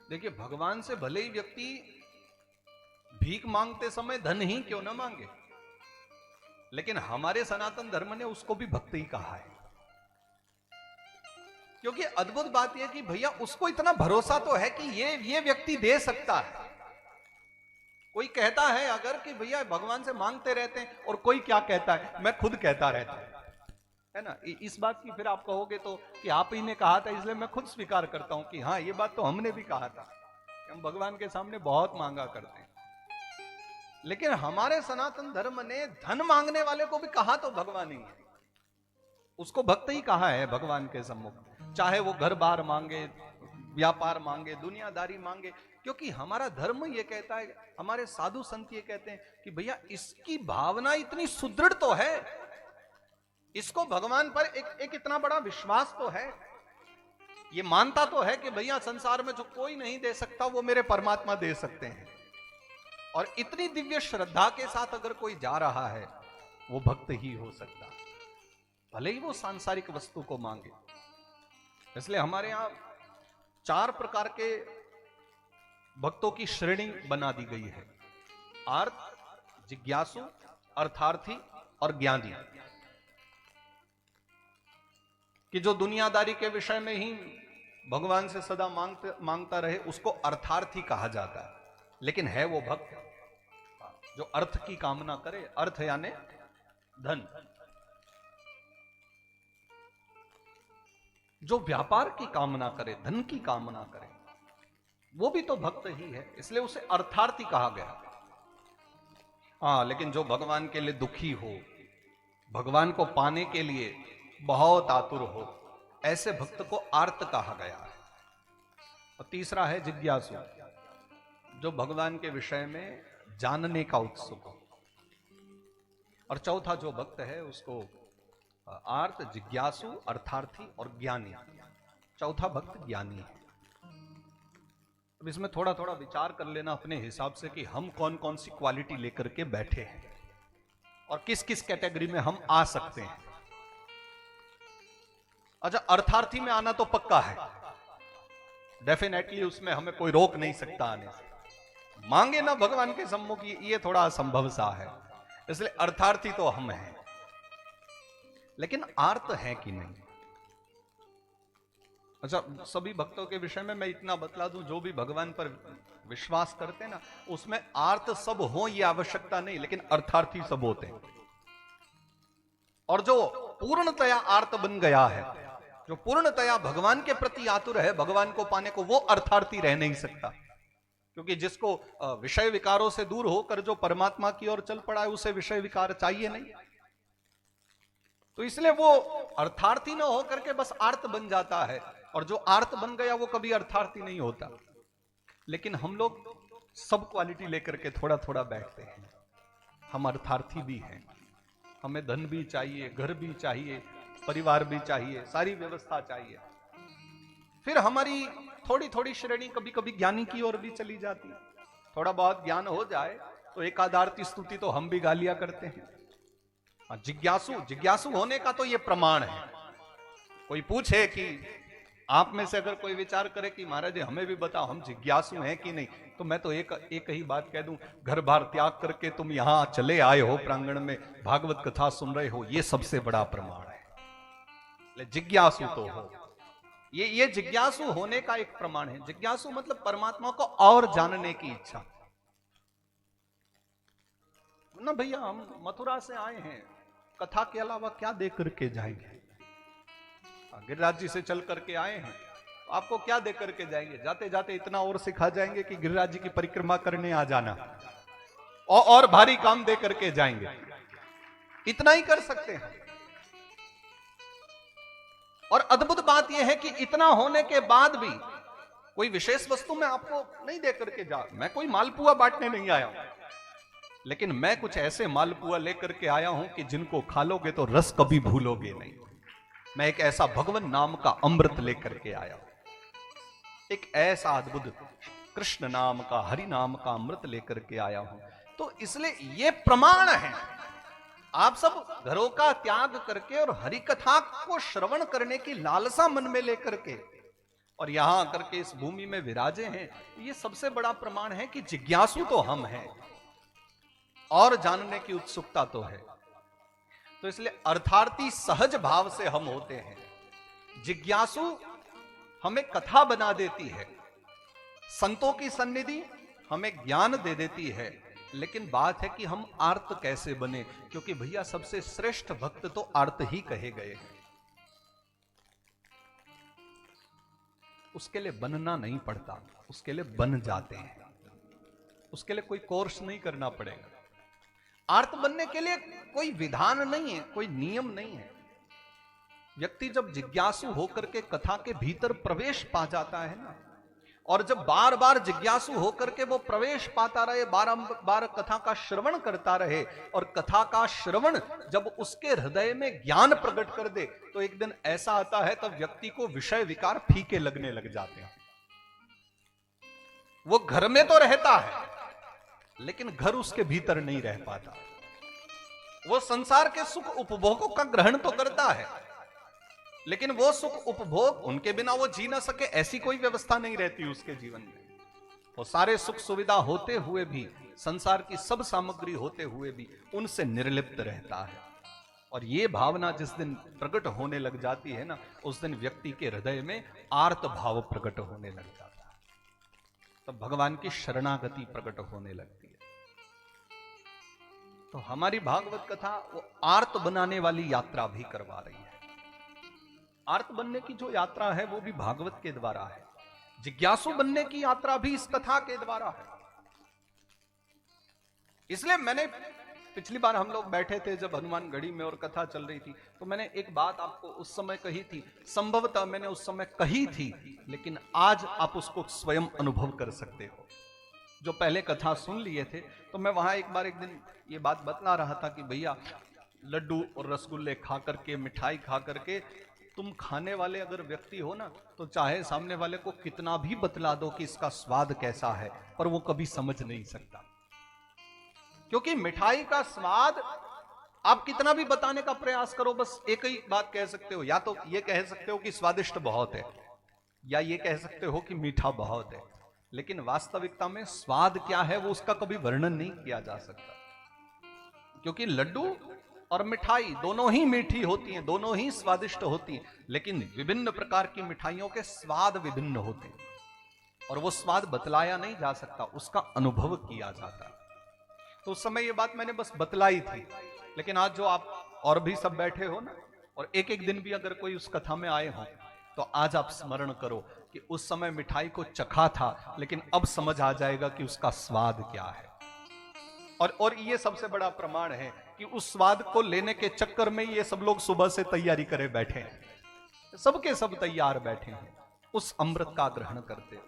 देखिए, भगवान से भले ही व्यक्ति भीख मांगते समय धन ही क्यों ना मांगे, लेकिन हमारे सनातन धर्म ने उसको भी भक्त ही कहा है। क्योंकि अद्भुत बात यह कि भैया उसको इतना भरोसा तो है कि ये व्यक्ति दे सकता है। कोई कहता है अगर कि भैया भगवान से मांगते रहते हैं, और कोई क्या कहता है, मैं खुद कहता रहता है ना। इस बात की फिर आप कहोगे तो कि आप ही ने कहा था, इसलिए मैं खुद स्वीकार करता हूं कि हाँ, ये बात तो हमने भी कहा था कि हम भगवान के सामने बहुत मांगा करते हैं। लेकिन हमारे सनातन धर्म ने धन मांगने वाले को भी कहा तो भगवान ही है, उसको भक्त ही कहा है भगवान के सम्मुख। चाहे वो घर बार मांगे, व्यापार मांगे, दुनियादारी मांगे, क्योंकि हमारा धर्म ये कहता है, हमारे साधु संत ये कहते हैं कि भैया इसकी भावना इतनी सुदृढ़ तो है, इसको भगवान पर एक इतना बड़ा विश्वास तो है, ये मानता तो है कि भैया संसार में जो कोई नहीं दे सकता वो मेरे परमात्मा दे सकते हैं। और इतनी दिव्य श्रद्धा के साथ अगर कोई जा रहा है, वो भक्त ही हो सकता, भले ही वो सांसारिक वस्तु को मांगे। इसलिए हमारे यहां 4 प्रकार के भक्तों की श्रेणी बना दी गई है: आर्त, जिज्ञासु, अर्थार्थी और ज्ञानी। कि जो दुनियादारी के विषय में ही भगवान से सदा मांगता रहे, उसको अर्थार्थी कहा जाता है। लेकिन है वो भक्त जो अर्थ की कामना करे, अर्थ यानी धन। जो व्यापार की कामना करे, धन की कामना करे, वो भी तो भक्त ही है, इसलिए उसे अर्थार्थी कहा गया। हाँ, लेकिन जो भगवान के लिए दुखी हो, भगवान को पाने के लिए बहुत आतुर हो, ऐसे भक्त को आर्त कहा गया है। और तीसरा है जिज्ञासु, जो भगवान के विषय में जानने का उत्सुक हो। और चौथा जो भक्त है उसको आर्त, जिज्ञासु, अर्थार्थी और ज्ञानी। चौथा भक्त ज्ञानी है। अब इसमें थोड़ा थोड़ा विचार कर लेना अपने हिसाब से कि हम कौन कौन सी क्वालिटी लेकर के बैठे हैं और किस किस कैटेगरी में हम आ सकते हैं। अच्छा, अर्थार्थी में आना तो पक्का है, डेफिनेटली उसमें हमें कोई रोक नहीं सकता आने से। मांगे ना भगवान के सम्मुख, ये थोड़ा असंभव सा है, इसलिए अर्थार्थी तो हम हैं। लेकिन आर्त है कि नहीं? अच्छा, सभी भक्तों के विषय में मैं इतना बतला दूं, जो भी भगवान पर विश्वास करते हैं ना, उसमें आर्त सब हो ये आवश्यकता नहीं, लेकिन अर्थार्थी सब होते हैं। और जो पूर्णतया आर्त बन गया है, जो पूर्णतया भगवान के प्रति आतुर है, भगवान को पाने को, वो अर्थार्थी रह नहीं सकता। क्योंकि जिसको विषय विकारों से दूर होकर जो परमात्मा की ओर चल पड़ा है, उसे विषय विकार चाहिए नहीं। तो इसलिए वो अर्थार्थी न होकर के बस आर्त बन जाता है, और जो आर्त बन गया वो कभी अर्थार्थी नहीं होता। लेकिन हम लोग सब क्वालिटी लेकर के थोड़ा थोड़ा बैठते हैं। हम अर्थार्थी भी हैं, हमें धन भी चाहिए, घर भी चाहिए, परिवार भी चाहिए, सारी व्यवस्था चाहिए। फिर हमारी थोड़ी थोड़ी श्रेणी कभी कभी ज्ञानी की ओर भी चली जाती है। थोड़ा बहुत ज्ञान हो जाए तो एक आधारती स्तुति तो हम भी गा लिया करते हैं। जिज्ञासु होने का तो ये प्रमाण है। कोई पूछे कि आप में से अगर कोई विचार करे कि महाराज जी हमें भी बताओ हम जिज्ञासु हैं कि नहीं, तो मैं तो एक ही बात कह दूं, घर बार त्याग करके तुम यहां चले आए हो, प्रांगण में भागवत कथा सुन रहे हो, ये सबसे बड़ा प्रमाण है। जिज्ञासु तो हो, ये जिज्ञासु होने का एक प्रमाण है। जिज्ञासु मतलब परमात्मा को और जानने की इच्छा ना। भैया हम मथुरा से आए हैं, कथा के अलावा क्या दे करके जाएंगे? गिरिराज जी से चल करके आए हैं, तो आपको क्या दे करके जाएंगे? जाते जाते इतना और सिखा जाएंगे कि गिरिराज जी की परिक्रमा करने आ जाना, और भारी काम दे करके जाएंगे। इतना ही कर सकते हैं। और अद्भुत बात यह है कि इतना होने के बाद भी कोई विशेष वस्तु मैं आपको नहीं दे करके जा, मैं कोई मालपुआ बांटने नहीं आया हूं, लेकिन मैं कुछ ऐसे मालपुआ लेकर के आया हूं कि जिनको खा लोगे तो रस कभी भूलोगे नहीं। मैं एक ऐसा भगवान नाम का अमृत लेकर के आया हूं, एक ऐसा अद्भुत कृष्ण नाम का, हरि नाम का अमृत लेकर के आया हूं। तो इसलिए ये प्रमाण है। आप सब घरों का त्याग करके और हरि कथा को श्रवण करने की लालसा मन में लेकर के और यहां आकर के इस भूमि में विराजे हैं, ये सबसे बड़ा प्रमाण है कि जिज्ञासु तो हम हैं और जानने की उत्सुकता तो है। तो इसलिए अर्थार्थी सहज भाव से हम होते हैं। जिज्ञासु हमें कथा बना देती है, संतों की सन्निधि हमें ज्ञान दे देती है, लेकिन बात है कि हम आर्त कैसे बने, क्योंकि भैया सबसे श्रेष्ठ भक्त तो आर्त ही कहे गए हैं। उसके लिए बनना नहीं पड़ता, उसके लिए बन जाते हैं। उसके लिए कोई कोर्स नहीं करना पड़ेगा। आर्त बनने के लिए कोई विधान नहीं है, कोई नियम नहीं है। व्यक्ति जब जिज्ञासु होकर के कथा के भीतर प्रवेश पा जाता है ना, और जब बार बार जिज्ञासु होकर के वो प्रवेश पाता रहे, बार कथा का श्रवण करता रहे, और कथा का श्रवण जब उसके हृदय में ज्ञान प्रकट कर दे, तो एक दिन ऐसा आता है तब व्यक्ति को विषय विकार फीके लगने लग जाते हैं। वो घर में तो रहता है, लेकिन घर उसके भीतर नहीं रह पाता। वो संसार के सुख उपभोगों का ग्रहण तो करता है, लेकिन वो सुख उपभोग उनके बिना वो जी ना सके, ऐसी कोई व्यवस्था नहीं रहती उसके जीवन में। वो सारे सुख सुविधा होते हुए भी, संसार की सब सामग्री होते हुए भी उनसे निर्लिप्त रहता है। और ये भावना जिस दिन प्रकट होने लग जाती है ना, उस दिन व्यक्ति के हृदय में आर्त भाव प्रकट होने लग जाता है। तो भगवान की शरणागति प्रकट होने लगती है। तो हमारी भागवत कथा वो आर्त बनाने वाली यात्रा भी करवा रही है। आर्त बनने की जो यात्रा है वो भी भागवत के द्वारा है। जिज्ञासु बनने की यात्रा भी इस कथा के द्वारा है। इसलिए मैंने पिछली बार हम लोग बैठे थे जब हनुमानगढ़ी में और कथा चल रही थी, तो मैंने एक बात आपको उस समय कही थी, संभवतः मैंने उस समय कही थी, लेकिन आज आप उसको स्वयं अनुभव कर सकते हो। जो पहले कथा सुन लिए थे, तो मैं वहां एक दिन ये बात बतला रहा था कि भैया लड्डू और रसगुल्ले खा करके, मिठाई खा करके तुम खाने वाले अगर व्यक्ति हो ना, तो चाहे सामने वाले को कितना भी बतला दो कि इसका स्वाद कैसा है, पर वो कभी समझ नहीं सकता। क्योंकि मिठाई का स्वाद आप कितना भी बताने का प्रयास करो, बस एक ही बात कह सकते हो, या तो ये कह सकते हो कि स्वादिष्ट बहुत है, या ये कह सकते हो कि मीठा बहुत है। लेकिन वास्तविकता में स्वाद क्या है वो उसका कभी वर्णन नहीं किया जा सकता। क्योंकि लड्डू और मिठाई दोनों ही मीठी होती हैं, दोनों ही स्वादिष्ट होती हैं, लेकिन विभिन्न प्रकार की मिठाइयों के स्वाद विभिन्न होते हैं, और वो स्वाद बतलाया नहीं जा सकता, उसका अनुभव किया जाता है। तो उस समय ये बात मैंने बस बतलाई थी, लेकिन आज जो आप और भी सब बैठे हो ना, और एक एक दिन भी अगर कोई उस कथा में आए हो, तो आज आप स्मरण करो कि उस समय मिठाई को चखा था, लेकिन अब समझ आ जाएगा कि उसका स्वाद क्या है। और ये सबसे बड़ा प्रमाण है कि उस स्वाद को लेने के चक्कर में ये सब लोग सुबह से तैयारी करे बैठे हैं, सबके सब तैयार बैठे हैं उस अमृत का ग्रहण करते।